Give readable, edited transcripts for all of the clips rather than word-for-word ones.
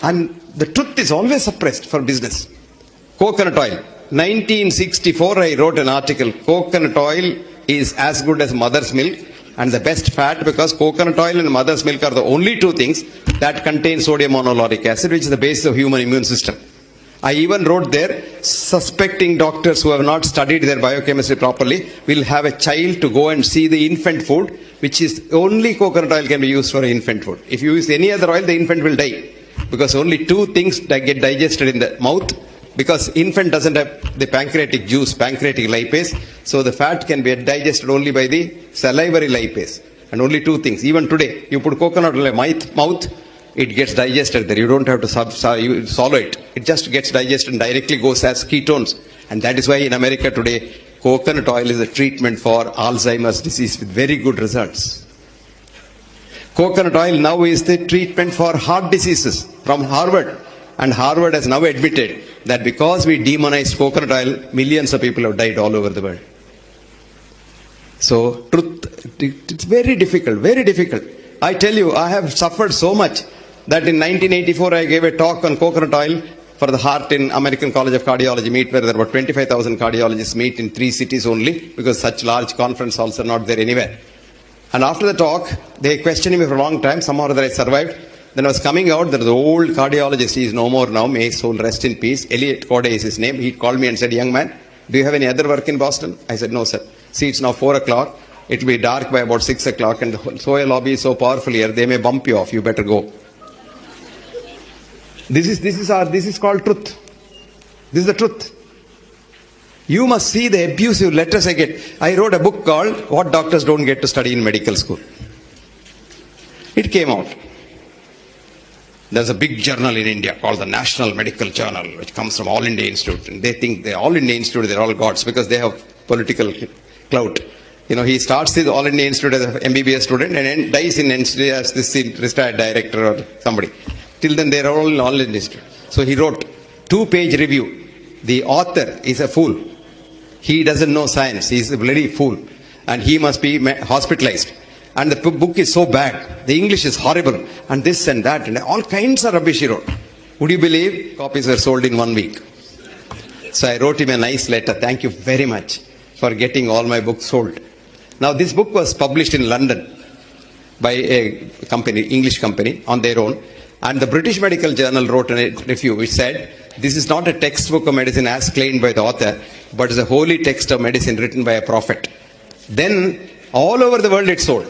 And the truth is always suppressed for business. Coconut oil. 1964 I wrote an article. Coconut oil is as good as mother's milk and the best fat, because coconut oil and mother's milk are the only two things that contain sodium monolauric acid, which is the basis of human immune system. I even wrote there, suspecting doctors who have not studied their biochemistry properly will have a child to go and see the infant food, which is only coconut oil can be used for infant food. If you use any other oil, the infant will die, because only two things that get digested in the mouth, because infant doesn't have the pancreatic juice, pancreatic lipase, so the fat can be digested only by the salivary lipase. And only two things. Even today, you put coconut oil in mouth, it gets digested there. You don't have to swallow it. It just gets digested and directly goes as ketones. And that is why in America today, coconut oil is a treatment for Alzheimer's disease with very good results. Coconut oil now is the treatment for heart diseases from Harvard. And Harvard has now admitted that because we demonized coconut oil, millions of people have died all over the world. So, truth, it's very difficult, very difficult. I tell you, I have suffered so much that in 1984 I gave a talk on coconut oil for the heart in American College of Cardiology meet, where there were 25,000 cardiologists meet in 3 cities only, because such large conference halls are not there anywhere. And after the talk, they questioned me for a long time. Somehow or other I survived. Then I was coming out, there was an old cardiologist, he is no more now, may his soul rest in peace. Elliot Corday is his name. He called me and said, "Young man, do you have any other work in Boston?" I said, "No, sir. See, it's now 4 o'clock. It will be dark by about 6 o'clock, and the Soya lobby is so powerful here, they may bump you off. You better go." This is called truth. This is the truth. You must see the abusive letters I get. I wrote a book called What Doctors Don't Get to Study in Medical School. It came out. There's a big journal in India called the National Medical Journal, which comes from All India Institute. And they think they're All India Institute, they're all gods, because they have political clout. You know, he starts his All India Institute as an MBBS student and then dies in NCD as this retired director or somebody. Till then, they're all in All India Institute. So he wrote 2-page review. The author is a fool. He doesn't know science. He's a bloody fool. And he must be hospitalized. And the book is so bad. The English is horrible. And this and that. And all kinds of rubbish he wrote. Would you believe? Copies were sold in 1 week. So I wrote him a nice letter. Thank you very much for getting all my books sold. Now this book was published in London by a company, English company, on their own. And the British Medical Journal wrote a review which said, this is not a textbook of medicine as claimed by the author, but is a holy text of medicine written by a prophet. Then all over the world it sold.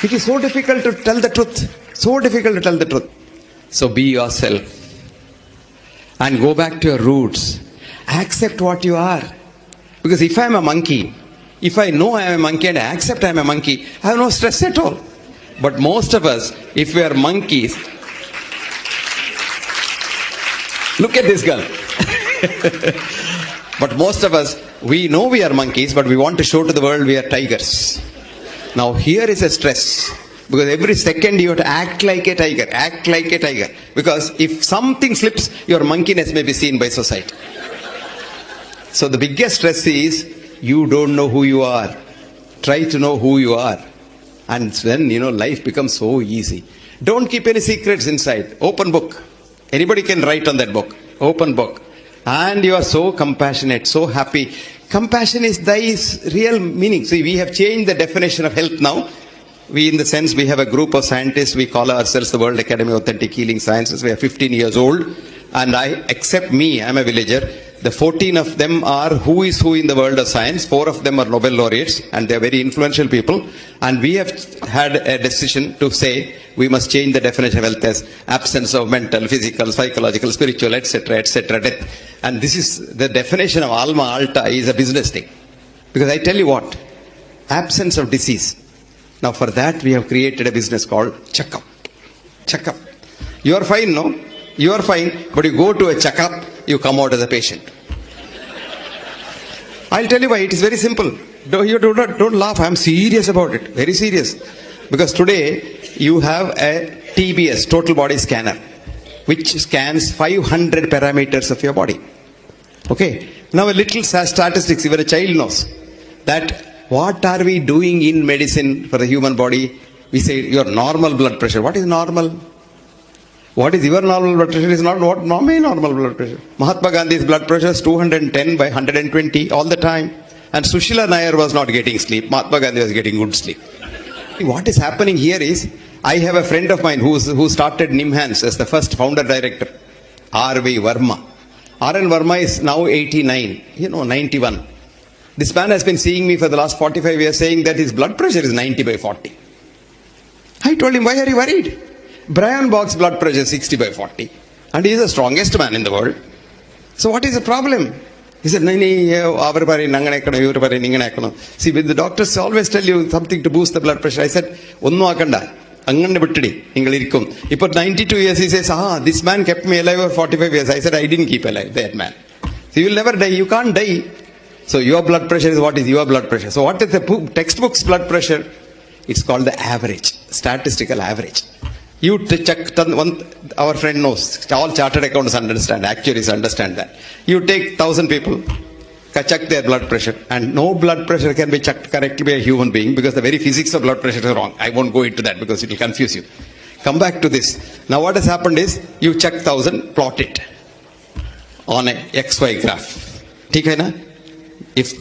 It is so difficult to tell the truth. So difficult to tell the truth. So be yourself. And go back to your roots. Accept what you are. Because if I am a monkey, if I know I am a monkey and I accept I am a monkey, I have no stress at all. But most of us, if we are monkeys, look at this girl. But most of us, we know we are monkeys, but we want to show to the world we are tigers. Now here is a stress. Because every second you have to act like a tiger. Act like a tiger. Because if something slips, your monkeyness may be seen by society. So the biggest stress is, you don't know who you are. Try to know who you are. And then, life becomes so easy. Don't keep any secrets inside. Open book. Anybody can write on that book. Open book. And you are so compassionate, so happy. Compassion is thy real meaning. See, we have changed the definition of health now. We, in the sense, we have a group of scientists. We call ourselves the World Academy of Authentic Healing Sciences. We are 15 years old. And except me, I'm a villager. The 14 of them are who is who in the world of science. 4 of them are Nobel laureates, and they are very influential people. And we have had a decision to say we must change the definition of health as absence of mental, physical, psychological, spiritual, etc., etc., death. And this is the definition of Alma Alta is a business thing. Because I tell you what, absence of disease. Now for that we have created a business called checkup. Checkup. You are fine, no? You are fine, but you go to a checkup, you come out as a patient. I'll tell you why. It is very simple. Don't laugh. I'm serious about it. Very serious. Because today you have a TBS, total body scanner, which scans 500 parameters of your body. Okay. Now a little statistics, even a child knows that what are we doing in medicine for the human body? We say your normal blood pressure. What is normal? What is your normal blood pressure is not what my normal blood pressure. Mahatma Gandhi's blood pressure is 210 by 120 all the time. And Sushila Nair was not getting sleep. Mahatma Gandhi was getting good sleep. What is happening here is, I have a friend of mine who started Nimhans as the first founder director, R.V. Verma. R.N. Verma is now 89, 91. This man has been seeing me for the last 45 years saying that his blood pressure is 90 by 40. I told him, why are you worried? Brian Box's blood pressure is 60 by 40. And he is the strongest man in the world. So what is the problem? He said, see, with the doctors always tell you something to boost the blood pressure. I said, അങ്ങനെ വിട്ടടി നിങ്ങൾ ഇരിക്കും. ഇപ്പൊ 92 years he says, this man kept me alive for 45 years. I said, I didn't keep alive that man. So you will never die. You can't die. So your blood pressure is what is your blood pressure. So what is the textbook's blood pressure? It's called the average, statistical average. You check, our friend knows, all chartered accountants understand, actuaries understand that. You take 1,000 people, check their blood pressure, and no blood pressure can be checked correctly by a human being because the very physics of blood pressure is wrong. I won't go into that because it will confuse you. Come back to this. Now what has happened is, you check 1,000, plot it on a XY graph. Okay, na?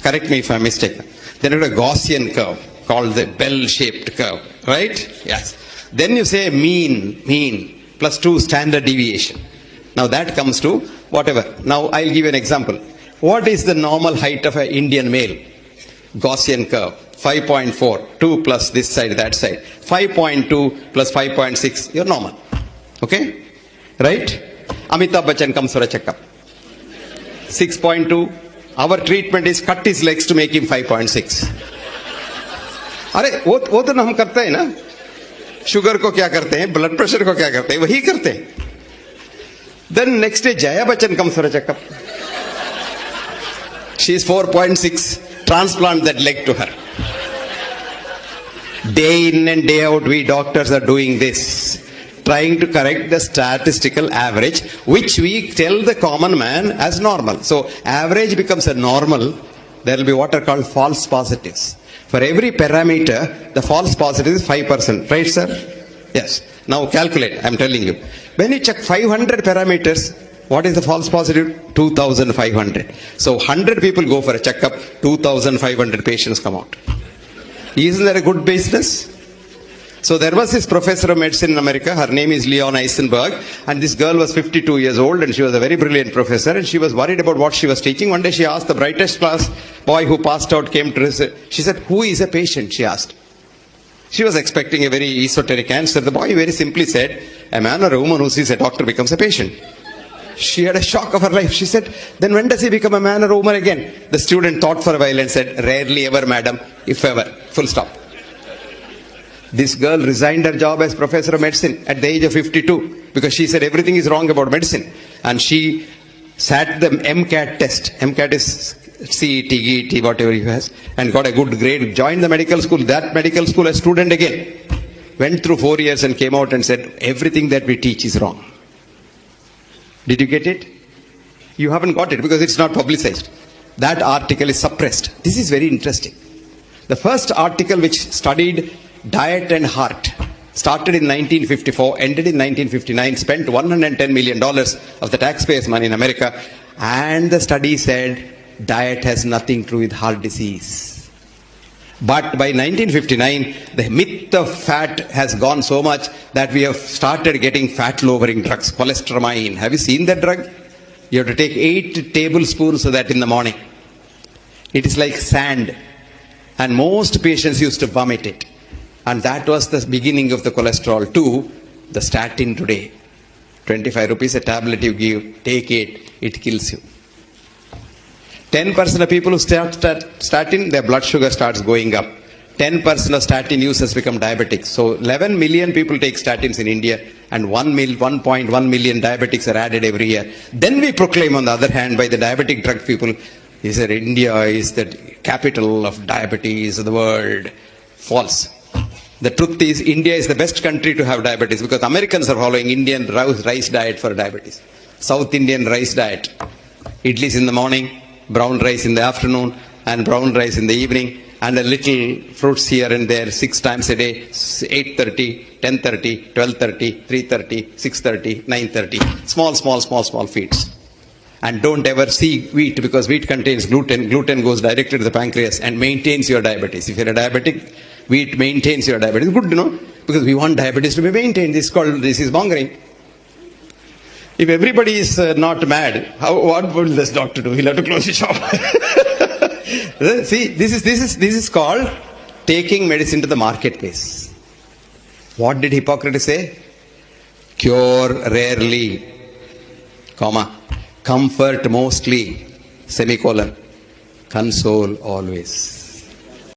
Correct me if I'm mistaken. Then you have a Gaussian curve called the bell-shaped curve, right? Yes. Then you say mean plus 2 standard deviation. Now that comes to whatever. Now I'll give you an example. What is the normal height of an Indian male? Gaussian curve, 5.4, 2 plus this side, that side. 5.2 plus 5.6, you're normal. Okay? Right? Amitabh Bachchan comes for a checkup. 6.2. Our treatment is cut his legs to make him 5.6. अरे वो तो हम करते हैं ना. Sugar को क्या करते हैं, ब्लड प्रेशर को क्या करते हैं, वही करते हैं. Then next day Jaya Bachchan comes for a checkup. She is 4.6. Transplant that leg to her. Day in and day out we doctors are doing this, trying to correct the statistical average, which we tell the common man as normal. So average becomes a normal. There will be what are called false positives. For every parameter, the false positive is 5%. Right, sir? Yes. Now calculate, I'm telling you. When you check 500 parameters, what is the false positive? 2,500. So 100 people go for a checkup, 2,500 patients come out. Isn't that a good business? So there was this professor of medicine in America, her name is Leon Eisenberg, and this girl was 52 years old and she was a very brilliant professor and she was worried about what she was teaching. One day she asked the brightest class boy who passed out, came to her, she said, who is a patient? She asked. She was expecting a very esoteric answer. The boy very simply said, a man or a woman who sees a doctor becomes a patient. She had a shock of her life. She said, then when does he become a man or a woman again? The student thought for a while and said, rarely ever, madam, if ever. Full stop. This girl resigned her job as professor of medicine at the age of 52 because she said everything is wrong about medicine. And she sat the MCAT test. MCAT is CET, GET, whatever he has, and got a good grade, joined the medical school. That medical school, a student again, went through 4 years and came out and said, everything that we teach is wrong. Did you get it? You haven't got it because it's not publicized. That article is suppressed. This is very interesting. The first article which studied diet and heart started in 1954, ended in 1959, spent $110 million of the taxpayers' money in America, and the study said diet has nothing to do with heart disease. But by 1959, the myth of fat has gone so much that we have started getting fat-lowering drugs, cholestyramine. Have you seen that drug? You have to take 8 tablespoons of that in the morning. It is like sand, and most patients used to vomit it. And that was the beginning of the cholesterol too, the statin today. 25 rupees a tablet you give, take it, it kills you. 10% of people who start statin, their blood sugar starts going up. 10% of statin users become diabetics. So 11 million people take statins in India and 1.1 million diabetics are added every year. Then we proclaim on the other hand by the diabetic drug people, he said India is the capital of diabetes of the world. False. The truth is, India is the best country to have diabetes because Americans are following Indian rice diet for diabetes. South Indian rice diet. Idlis in the morning, brown rice in the afternoon, and brown rice in the evening. and a little fruits here and there 6 times a day, 8:30, 10:30, 12:30, 3:30, 6:30, 9:30. Small feeds. And don't ever see wheat, because wheat contains gluten. Gluten goes directly to the pancreas and maintains your diabetes. If you're a diabetic, wheat maintains your diabetes. Good, because we want diabetes to be maintained. This is mongering. If everybody is not mad, what will this doctor do? He'll have to close his shop. See, this is called taking medicine to the marketplace. What did Hippocrates say? Cure rarely, comfort mostly, console always.